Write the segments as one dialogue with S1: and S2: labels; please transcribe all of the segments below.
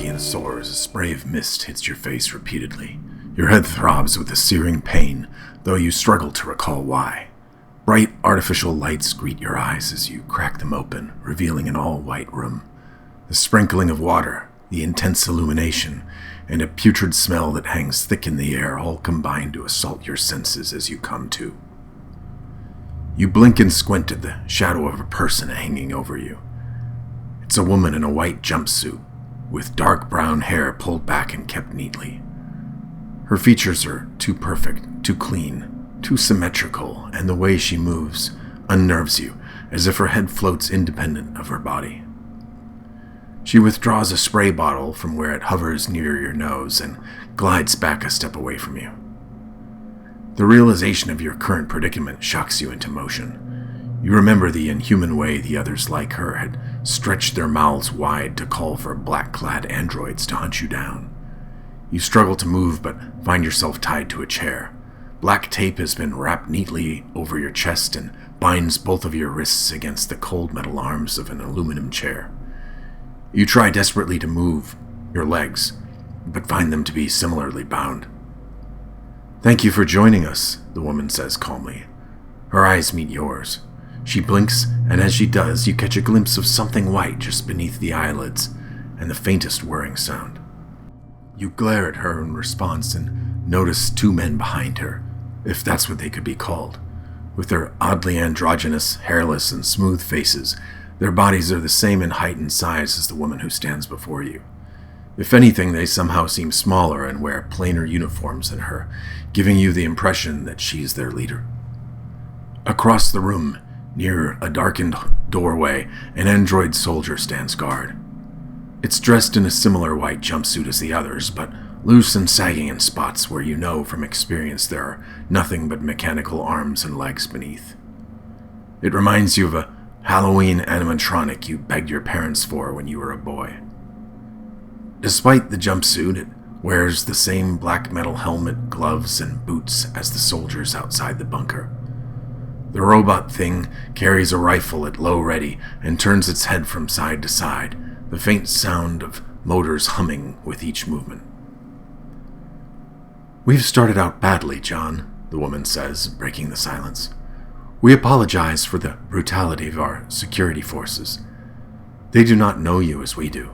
S1: skin sore as a spray of mist hits your face repeatedly. Your head throbs with a searing pain, though you struggle to recall why. Bright artificial lights greet your eyes as you crack them open, revealing an all-white room. The sprinkling of water, the intense illumination, and a putrid smell that hangs thick in the air all combine to assault your senses as you come to. You blink and squint at the shadow of a person hanging over you. It's a woman in a white jumpsuit, with dark brown hair pulled back and kept neatly. Her features are too perfect, too clean, too symmetrical, and the way she moves unnerves you, as if her head floats independent of her body. She withdraws a spray bottle from where it hovers near your nose and glides back a step away from you. The realization of your current predicament shocks you into motion. You remember the inhuman way the others like her had stretched their mouths wide to call for black-clad androids to hunt you down. You struggle to move but find yourself tied to a chair. Black tape has been wrapped neatly over your chest and binds both of your wrists against the cold metal arms of an aluminum chair. You try desperately to move your legs, but find them to be similarly bound. "Thank you for joining us," the woman says calmly. Her eyes meet yours. She blinks, and as she does, you catch a glimpse of something white just beneath the eyelids, and the faintest whirring sound. You glare at her in response and notice two men behind her, if that's what they could be called. With their oddly androgynous, hairless, and smooth faces, their bodies are the same in height and size as the woman who stands before you. If anything, they somehow seem smaller and wear plainer uniforms than her, giving you the impression that she's their leader. Across the room, near a darkened doorway, an android soldier stands guard. It's dressed in a similar white jumpsuit as the others, but loose and sagging in spots where you know from experience there are nothing but mechanical arms and legs beneath. It reminds you of a Halloween animatronic you begged your parents for when you were a boy. Despite the jumpsuit, it wears the same black metal helmet, gloves, and boots as the soldiers outside the bunker. The robot thing carries a rifle at low ready and turns its head from side to side, the faint sound of motors humming with each movement. "We've started out badly, John," the woman says, breaking the silence. "We apologize for the brutality of our security forces. They do not know you as we do."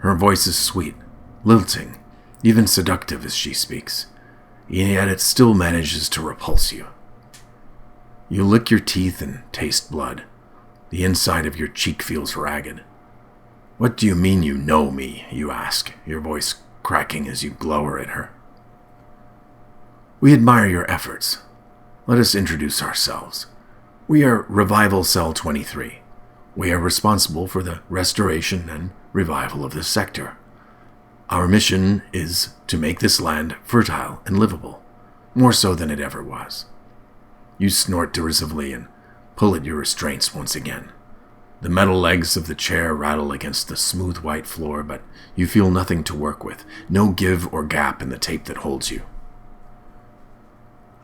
S1: Her voice is sweet, lilting, even seductive as she speaks, yet it still manages to repulse you. You lick your teeth and taste blood. The inside of your cheek feels ragged. "What do you mean you know me?" you ask, your voice cracking as you glower at her. "We admire your efforts. Let us introduce ourselves. We are Revival Cell 23. We are responsible for the restoration and revival of this sector. Our mission is to make this land fertile and livable, more so than it ever was." You snort derisively and pull at your restraints once again. The metal legs of the chair rattle against the smooth white floor, but you feel nothing to work with, no give or gap in the tape that holds you.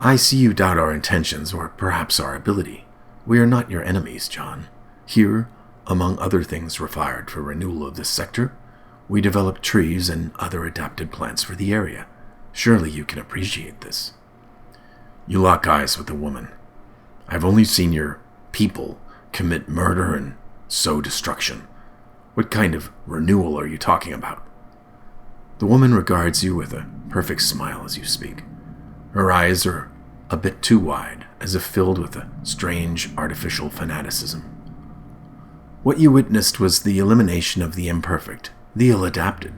S1: "I see you doubt our intentions, or perhaps our ability. We are not your enemies, John. Here, among other things required for renewal of this sector, we develop trees and other adapted plants for the area. Surely you can appreciate this." You lock eyes with the woman. "I've only seen your people commit murder and sow destruction. What kind of renewal are you talking about?" The woman regards you with a perfect smile as you speak. Her eyes are a bit too wide, as if filled with a strange, artificial fanaticism. "What you witnessed was the elimination of the imperfect, the ill-adapted.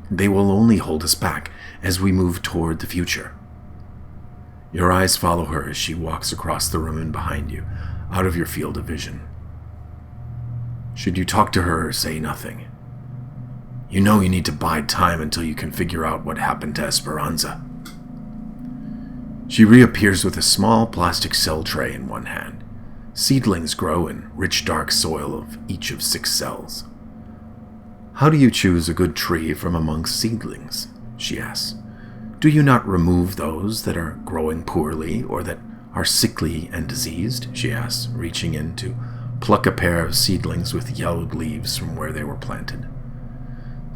S1: They will only hold us back as we move toward the future." Your eyes follow her as she walks across the room and behind you, out of your field of vision. Should you talk to her or say nothing? You know you need to bide time until you can figure out what happened to Esperanza. She reappears with a small plastic cell tray in one hand. Seedlings grow in rich dark soil of each of 6 cells. "How do you choose a good tree from amongst seedlings?" she asks. "Do you not remove those that are growing poorly or that are sickly and diseased?" she asks, reaching in to pluck a pair of seedlings with yellowed leaves from where they were planted.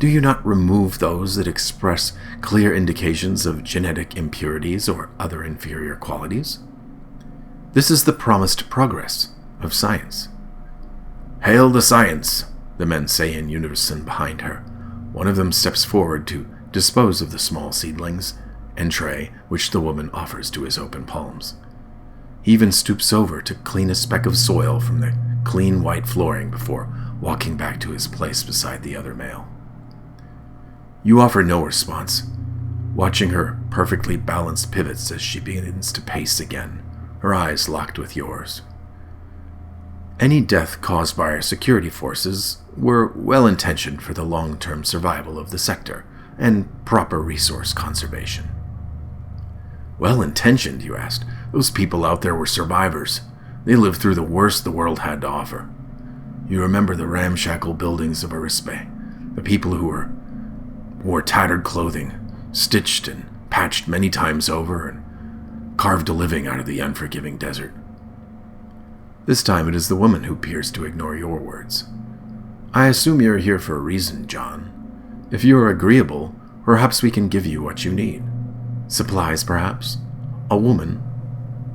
S1: Do you not remove those that express clear indications of genetic impurities or other inferior qualities? This is the promised progress of science. "Hail the science," the men say in unison behind her. One of them steps forward to dispose of the small seedlings and tray which the woman offers to his open palms. He even stoops over to clean a speck of soil from the clean white flooring before walking back to his place beside the other male. You offer no response, watching her perfectly balanced pivots as she begins to pace again, her eyes locked with yours. Any death caused by our security forces were well-intentioned for the long-term survival of the sector and proper resource conservation. Well-intentioned, you asked? Those people out there were survivors. They lived through the worst the world had to offer. You remember the ramshackle buildings of Arispe, the people who wore tattered clothing, stitched and patched many times over, and carved a living out of the unforgiving desert. This time it is the woman who appears to ignore your words. I assume you're here for a reason, John. If you are agreeable, perhaps we can give you what you need. Supplies, perhaps? A woman?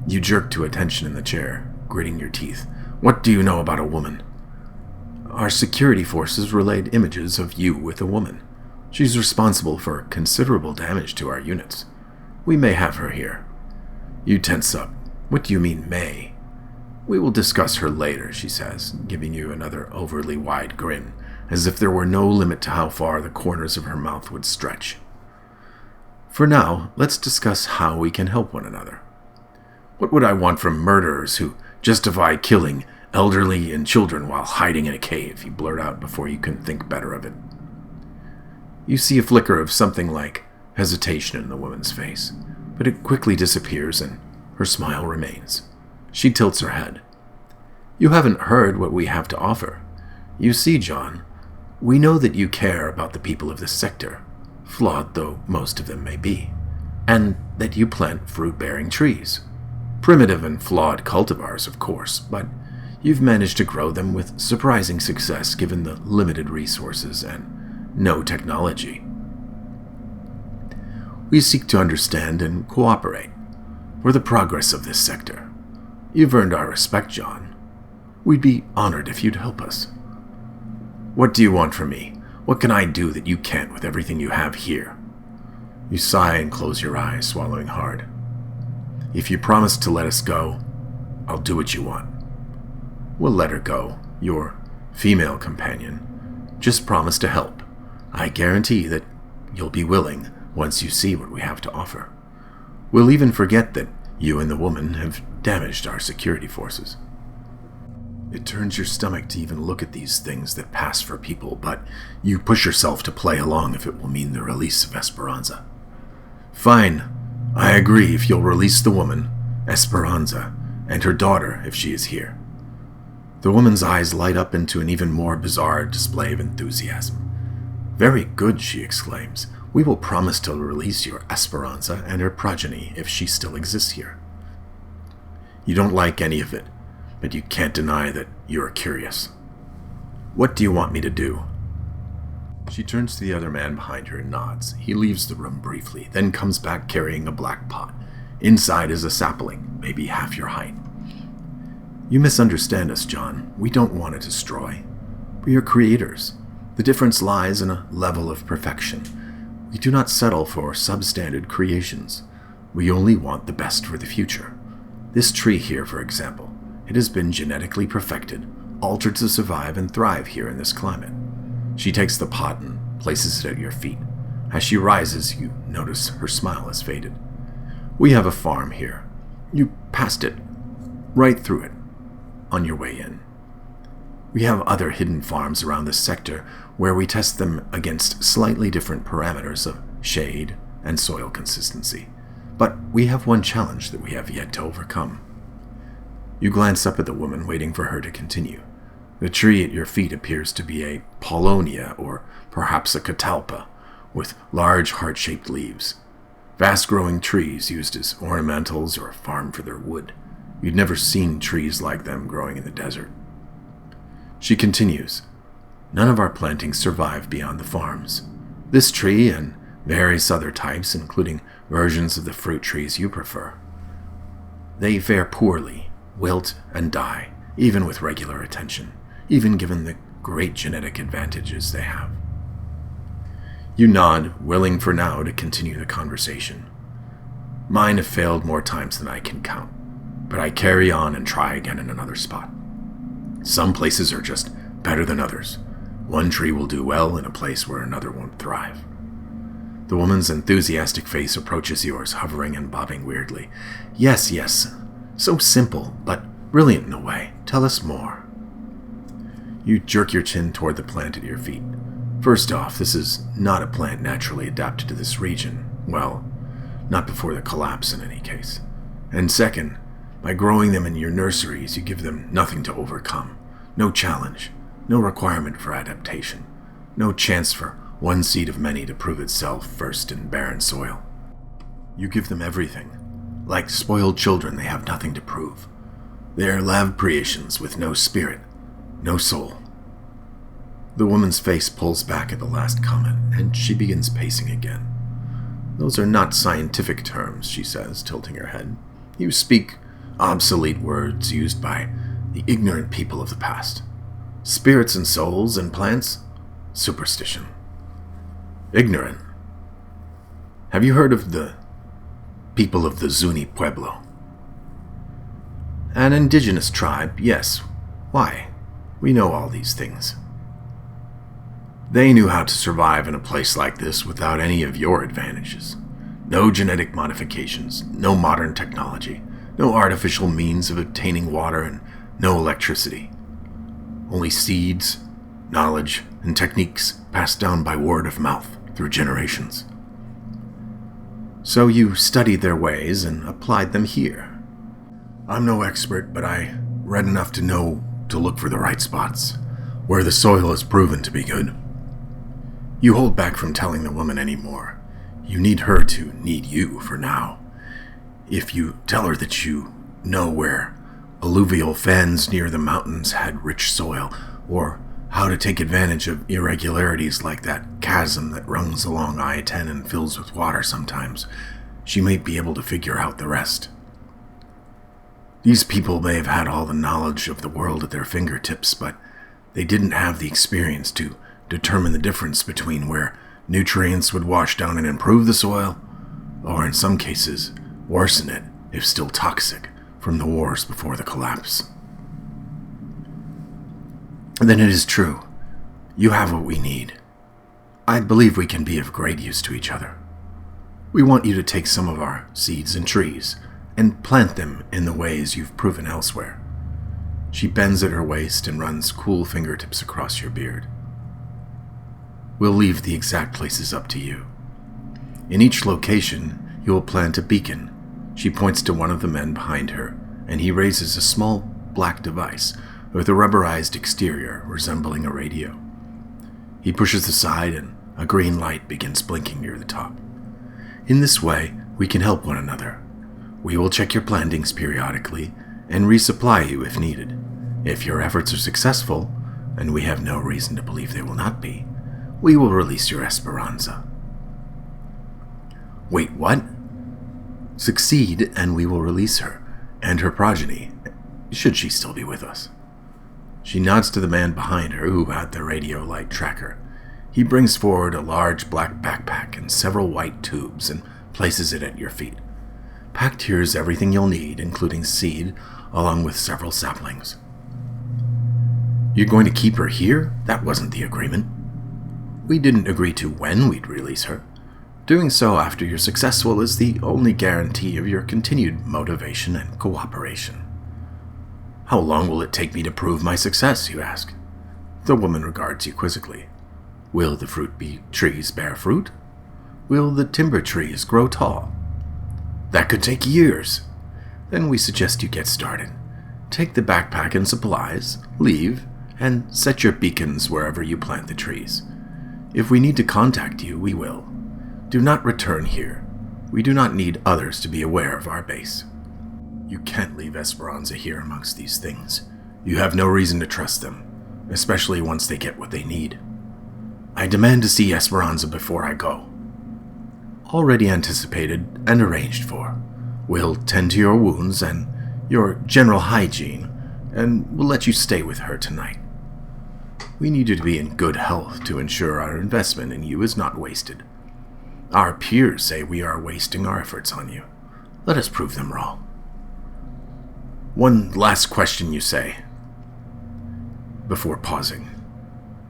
S1: You jerk to attention in the chair, gritting your teeth. What do you know about a woman? Our security forces relayed images of you with a woman. She's responsible for considerable damage to our units. We may have her here. You tense up. What do you mean, may? We will discuss her later, she says, giving you another overly wide grin, as if there were no limit to how far the corners of her mouth would stretch. For now, let's discuss how we can help one another. What would I want from murderers who justify killing elderly and children while hiding in a cave? You blurt out before you can think better of it. You see a flicker of something like hesitation in the woman's face, but it quickly disappears and her smile remains. She tilts her head. You haven't heard what we have to offer. You see, John, we know that you care about the people of this sector, flawed though most of them may be, and that you plant fruit-bearing trees. Primitive and flawed cultivars, of course, but you've managed to grow them with surprising success given the limited resources and no technology. We seek to understand and cooperate for the progress of this sector. You've earned our respect, John. We'd be honored if you'd help us. What do you want from me? What can I do that you can't with everything you have here? You sigh and close your eyes, swallowing hard. If you promise to let us go, I'll do what you want. We'll let her go, your female companion. Just promise to help. I guarantee that you'll be willing once you see what we have to offer. We'll even forget that you and the woman have damaged our security forces. It turns your stomach to even look at these things that pass for people, but you push yourself to play along if it will mean the release of Esperanza. Fine, I agree if you'll release the woman, Esperanza, and her daughter if she is here. The woman's eyes light up into an even more bizarre display of enthusiasm. Very good, she exclaims. We will promise to release your Esperanza and her progeny if she still exists here. You don't like any of it, but you can't deny that you're curious. What do you want me to do? She turns to the other man behind her and nods. He leaves the room briefly, then comes back carrying a black pot. Inside is a sapling, maybe half your height. You misunderstand us, John. We don't want to destroy. We are creators. The difference lies in a level of perfection. We do not settle for substandard creations. We only want the best for the future. This tree here, for example, it has been genetically perfected, altered to survive and thrive here in this climate. She takes the pot and places it at your feet. As she rises, you notice her smile has faded. We have a farm here. You passed it, right through it, on your way in. We have other hidden farms around this sector where we test them against slightly different parameters of shade and soil consistency. But we have one challenge that we have yet to overcome. You glance up at the woman, waiting for her to continue. The tree at your feet appears to be a Paulonia or perhaps a catalpa, with large heart-shaped leaves. Fast-growing trees used as ornamentals or farmed for their wood. You'd never seen trees like them growing in the desert. She continues, None of our plantings survive beyond the farms. This tree and various other types, including versions of the fruit trees you prefer. They fare poorly, wilt, and die, even with regular attention, even given the great genetic advantages they have. You nod, willing for now to continue the conversation. Mine have failed more times than I can count, but I carry on and try again in another spot. Some places are just better than others. One tree will do well in a place where another won't thrive. The woman's enthusiastic face approaches yours, hovering and bobbing weirdly. Yes, yes. So simple, but brilliant in a way. Tell us more. You jerk your chin toward the plant at your feet. First off, this is not a plant naturally adapted to this region. Well, not before the collapse in any case. And second, by growing them in your nurseries, you give them nothing to overcome. No challenge. No requirement for adaptation. No chance for one seed of many to prove itself first in barren soil. You give them everything. Like spoiled children, they have nothing to prove. They are lab creations with no spirit, no soul. The woman's face pulls back at the last comment, and she begins pacing again. Those are not scientific terms, she says, tilting her head. You speak obsolete words used by the ignorant people of the past. Spirits and souls and plants? Superstition. Ignorant. Have you heard of the people of the Zuni Pueblo? An indigenous tribe, yes. Why? We know all these things. They knew how to survive in a place like this without any of your advantages. No genetic modifications, no modern technology, no artificial means of obtaining water, and no electricity. Only seeds, knowledge, and techniques passed down by word of mouth through generations. So you studied their ways and applied them here. I'm no expert, but I read enough to know to look for the right spots, where the soil is proven to be good. You hold back from telling the woman any more. You need her to need you for now. If you tell her that you know where alluvial fens near the mountains had rich soil, or how to take advantage of irregularities like that chasm that runs along I-10 and fills with water sometimes, she might be able to figure out the rest. These people may have had all the knowledge of the world at their fingertips, but they didn't have the experience to determine the difference between where nutrients would wash down and improve the soil, or in some cases, worsen it, if still toxic, from the wars before the collapse. Then it is true. You have what we need. I believe we can be of great use to each other. We want you to take some of our seeds and trees and plant them in the ways you've proven elsewhere. She bends at her waist and runs cool fingertips across your beard. We'll leave the exact places up to you. In each location, you will plant a beacon. She points to one of the men behind her, and he raises a small black device with a rubberized exterior resembling a radio. He pushes aside, and a green light begins blinking near the top. In this way, we can help one another. We will check your plantings periodically and resupply you if needed. If your efforts are successful, and we have no reason to believe they will not be, we will release your Esperanza. Wait, what? Succeed, and we will release her, and her progeny, should she still be with us. She nods to the man behind her who had the radio light tracker. He brings forward a large black backpack and several white tubes and places it at your feet. Packed here is everything you'll need, including seed, along with several saplings. You're going to keep her here? That wasn't the agreement. We didn't agree to when we'd release her. Doing so after you're successful is the only guarantee of your continued motivation and cooperation. How long will it take me to prove my success, you ask? The woman regards you quizzically. Will the trees bear fruit? Will the timber trees grow tall? That could take years. Then we suggest you get started. Take the backpack and supplies, leave, and set your beacons wherever you plant the trees. If we need to contact you, we will. Do not return here. We do not need others to be aware of our base. You can't leave Esperanza here amongst these things. You have no reason to trust them, especially once they get what they need. I demand to see Esperanza before I go. Already anticipated and arranged for. We'll tend to your wounds and your general hygiene, and we'll let you stay with her tonight. We need you to be in good health to ensure our investment in you is not wasted. Our peers say we are wasting our efforts on you. Let us prove them wrong. One last question, you say. Before pausing,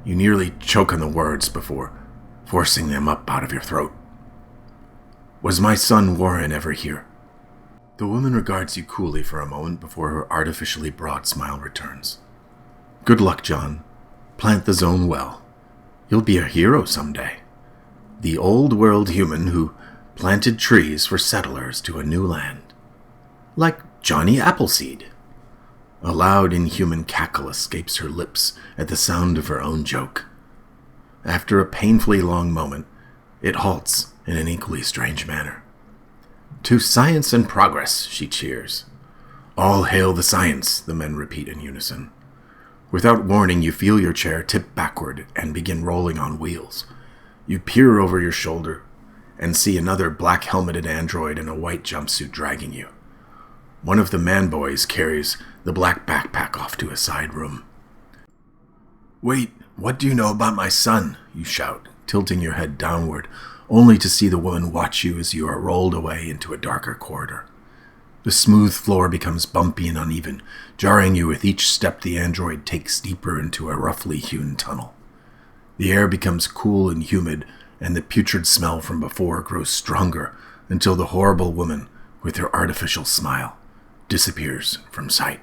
S1: you nearly choke on the words before forcing them up out of your throat. Was my son Warren ever here? The woman regards you coolly for a moment before her artificially broad smile returns. Good luck, John. Plant the zone well. You'll be a hero someday. The old world human who planted trees for settlers to a new land. Like Johnny Appleseed. A loud, inhuman cackle escapes her lips at the sound of her own joke. After a painfully long moment, it halts in an equally strange manner. To science and progress, she cheers. All hail the science, the men repeat in unison. Without warning, you feel your chair tip backward and begin rolling on wheels. You peer over your shoulder and see another black-helmeted android in a white jumpsuit dragging you. One of the man-boys carries the black backpack off to a side room. Wait, what do you know about my son? You shout, tilting your head downward, only to see the woman watch you as you are rolled away into a darker corridor. The smooth floor becomes bumpy and uneven, jarring you with each step the android takes deeper into a roughly hewn tunnel. The air becomes cool and humid, and the putrid smell from before grows stronger until the horrible woman, with her artificial smile, disappears from sight.